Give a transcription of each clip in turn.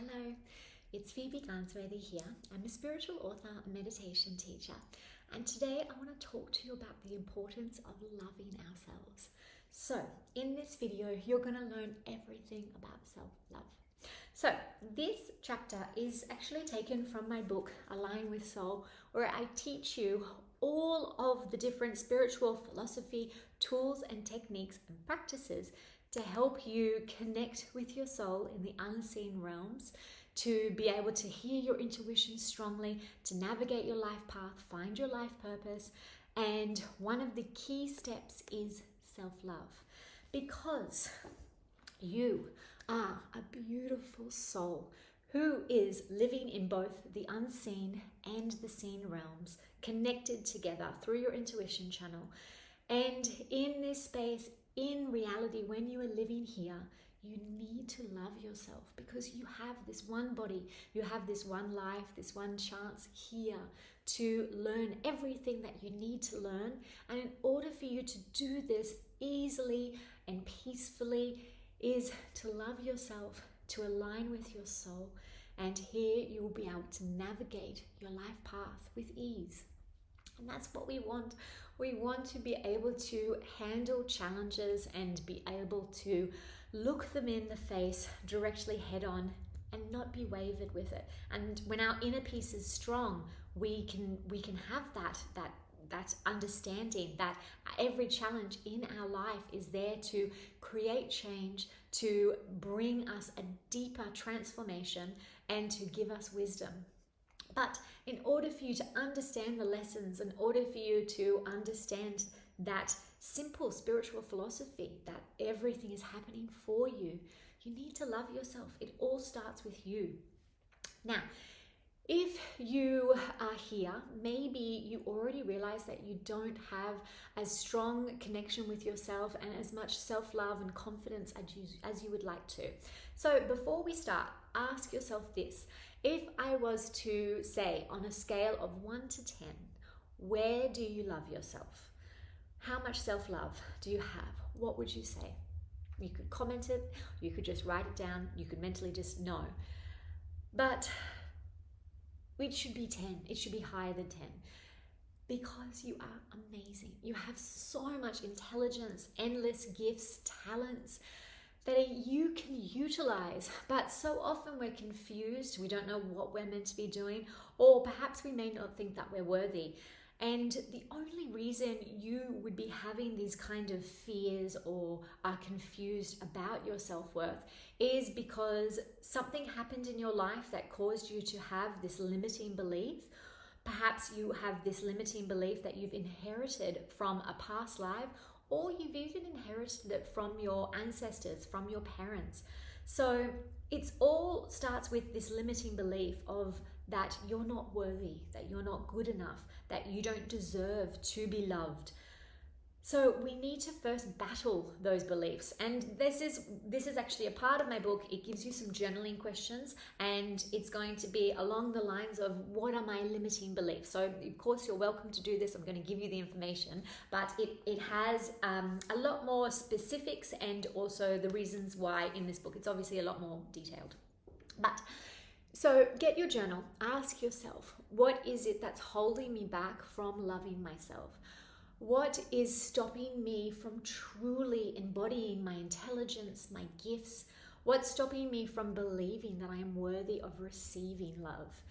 Hello, it's Phoebe Garnsworthy here. I'm a spiritual author, meditation teacher, and today I want to talk to you about the importance of loving ourselves. So, in this video, you're going to learn everything about self-love. So, this chapter is actually taken from my book, Align with Soul, where I teach you all of the different spiritual philosophy, tools and techniques and practices to help you connect with your soul in the unseen realms, to be able to hear your intuition strongly, to navigate your life path, find your life purpose. And one of the key steps is self-love, because you are a beautiful soul who is living in both the unseen and the seen realms, connected together through your intuition channel. And in this space, in reality, when you are living here, you need to love yourself, because you have this one body, you have this one life, this one chance here to learn everything that you need to learn. And in order for you to do this easily and peacefully is to love yourself, to align with your soul. And here you will be able to navigate your life path with ease. And that's what we want. We want to be able to handle challenges and be able to look them in the face directly head on and not be wavered with it. And when our inner peace is strong, we can have that understanding that every challenge in our life is there to create change, to bring us a deeper transformation and to give us wisdom. But in order for you to understand the lessons, in order for you to understand that simple spiritual philosophy, that everything is happening for you, you need to love yourself. It all starts with you. Now, if you are here, maybe you already realize that you don't have as strong connection with yourself and as much self-love and confidence as you would like to. So before we start, ask yourself this. If I was to say on a scale of 1 to 10, where do you love yourself? How much self-love do you have? What would you say? You could comment it, you could just write it down, you could mentally just know. But it should be 10, it should be higher than 10. Because you are amazing. You have so much intelligence, endless gifts, talents that you can utilize, but so often we're confused. We don't know what we're meant to be doing, or perhaps we may not think that we're worthy. And the only reason you would be having these kind of fears or are confused about your self-worth is because something happened in your life that caused you to have this limiting belief. Perhaps you have this limiting belief that you've inherited from a past life, or you've even inherited it from your ancestors, from your parents. So it all starts with this limiting belief of that you're not worthy, that you're not good enough, that you don't deserve to be loved. So we need to first battle those beliefs. And this is actually a part of my book. It gives you some journaling questions, and it's going to be along the lines of what are my limiting beliefs. So of course you're welcome to do this. I'm going to give you the information, but it has a lot more specifics and also the reasons why in this book. It's obviously a lot more detailed. But so get your journal, ask yourself, what is it that's holding me back from loving myself? What is stopping me from truly embodying my intelligence, my gifts? What's stopping me from believing that I am worthy of receiving love?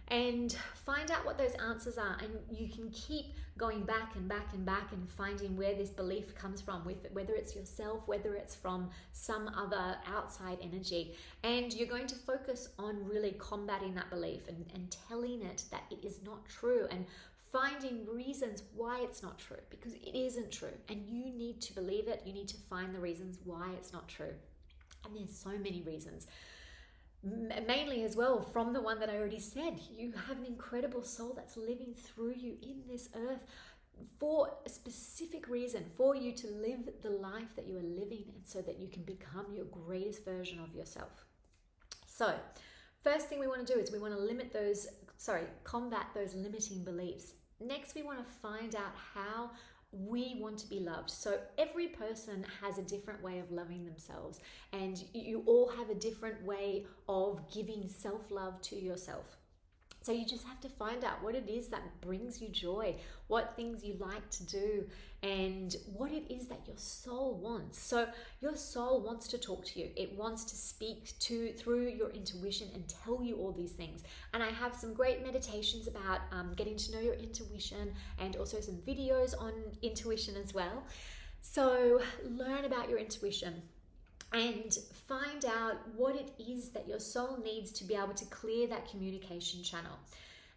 And find out what those answers are. And you can keep going back and back and back and finding where this belief comes from, whether it's yourself, whether it's from some other outside energy. And you're going to focus on really combating that belief and telling it that it is not true, and finding reasons why it's not true, because it isn't true. And you need to believe it. You need to find the reasons why it's not true. And there's so many reasons. Mainly as well from the one that I already said, you have an incredible soul that's living through you in this earth for a specific reason, for you to live the life that you are living, and so that you can become your greatest version of yourself. So first thing we want to do is we want to combat those limiting beliefs. Next, we want to find out how we want to be loved. So every person has a different way of loving themselves, and you all have a different way of giving self-love to yourself. So you just have to find out what it is that brings you joy, what things you like to do, and what it is that your soul wants. So your soul wants to talk to you. It wants to speak through your intuition and tell you all these things. And I have some great meditations about getting to know your intuition, and also some videos on intuition as well. So learn about your intuition and find out what it is that your soul needs to be able to clear that communication channel.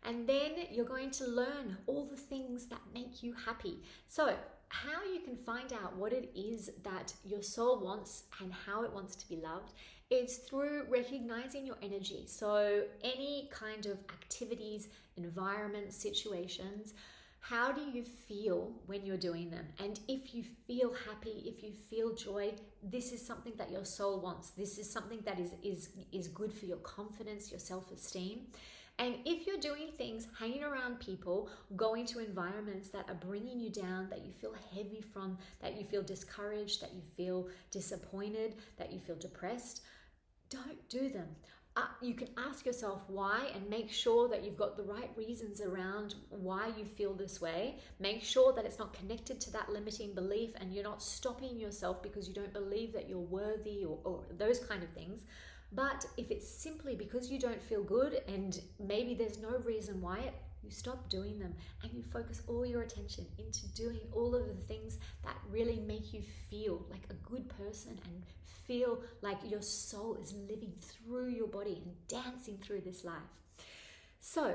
And then you're going to learn all the things that make you happy. So how you can find out what it is that your soul wants and how it wants to be loved is through recognizing your energy. So any kind of activities, environments, situations, how do you feel when you're doing them? And if you feel happy, if you feel joy, this is something that your soul wants. This is something that is good for your confidence, your self-esteem. And if you're doing things, hanging around people, going to environments that are bringing you down, that you feel heavy from, that you feel discouraged, that you feel disappointed, that you feel depressed, don't do them. You can ask yourself why, and make sure that you've got the right reasons around why you feel this way. Make sure that it's not connected to that limiting belief, and you're not stopping yourself because you don't believe that you're worthy or those kind of things. But if it's simply because you don't feel good and maybe there's no reason why, you stop doing them and you focus all your attention into doing all of the things that really make you feel like a good person and feel like your soul is living through your body and dancing through this life. So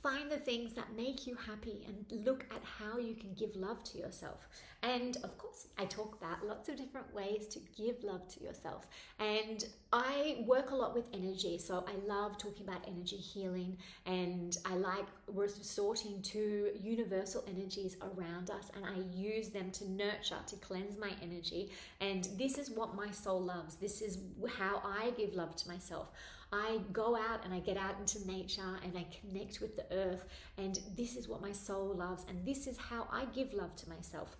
find the things that make you happy and look at how you can give love to yourself. And of course, I talk about lots of different ways to give love to yourself. And I work a lot with energy. So I love talking about energy healing, and I like resorting to universal energies around us, and I use them to nurture, to cleanse my energy. And this is what my soul loves. This is how I give love to myself. I go out and I get out into nature and I connect with the earth, and this is what my soul loves, and this is how I give love to myself.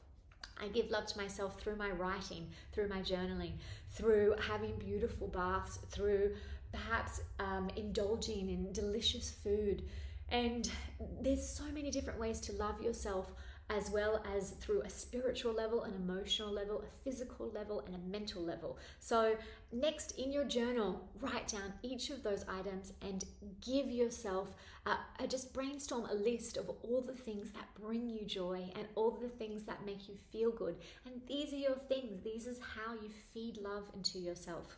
I give love to myself through my writing, through my journaling, through having beautiful baths, through perhaps indulging in delicious food. And there's so many different ways to love yourself, as well as through a spiritual level, an emotional level, a physical level, and a mental level. So next, in your journal, write down each of those items and give yourself just brainstorm a list of all the things that bring you joy and all the things that make you feel good. And these are your things. These is how you feed love into yourself.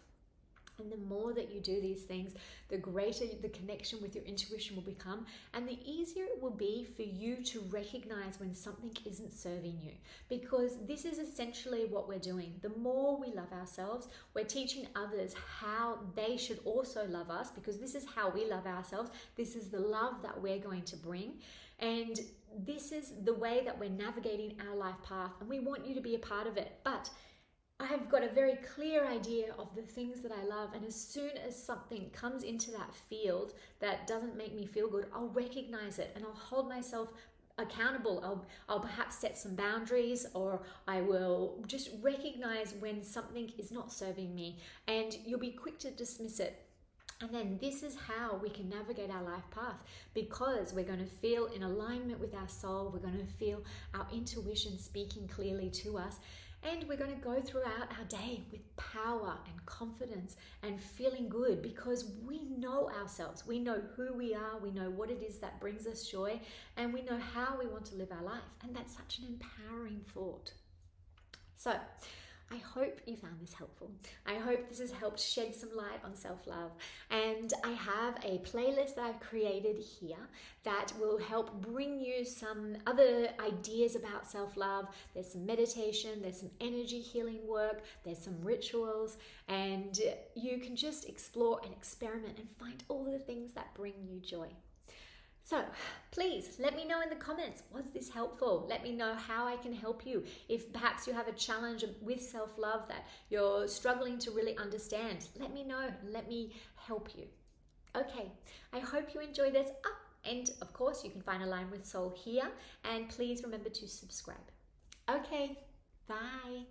And the more that you do these things, the greater the connection with your intuition will become, and the easier it will be for you to recognize when something isn't serving you. Because this is essentially what we're doing. The more we love ourselves, we're teaching others how they should also love us, because this is how we love ourselves. This is the love that we're going to bring. And this is the way that we're navigating our life path, and we want you to be a part of it. But I've got a very clear idea of the things that I love, and as soon as something comes into that field that doesn't make me feel good, I'll recognize it and I'll hold myself accountable. I'll perhaps set some boundaries, or I will just recognize when something is not serving me, and you'll be quick to dismiss it. And then this is how we can navigate our life path, because we're going to feel in alignment with our soul. We're going to feel our intuition speaking clearly to us. And we're going to go throughout our day with power and confidence and feeling good, because we know ourselves. We know who we are. We know what it is that brings us joy, and we know how we want to live our life. And that's such an empowering thought. So I hope you found this helpful. I hope this has helped shed some light on self-love. And I have a playlist that I've created here that will help bring you some other ideas about self-love. There's some meditation, there's some energy healing work, there's some rituals, and you can just explore and experiment and find all the things that bring you joy. So please let me know in the comments, was this helpful? Let me know how I can help you. If perhaps you have a challenge with self-love that you're struggling to really understand, let me know, let me help you. Okay, I hope you enjoy this. And of course, you can find Align with Soul here, and please remember to subscribe. Okay, bye.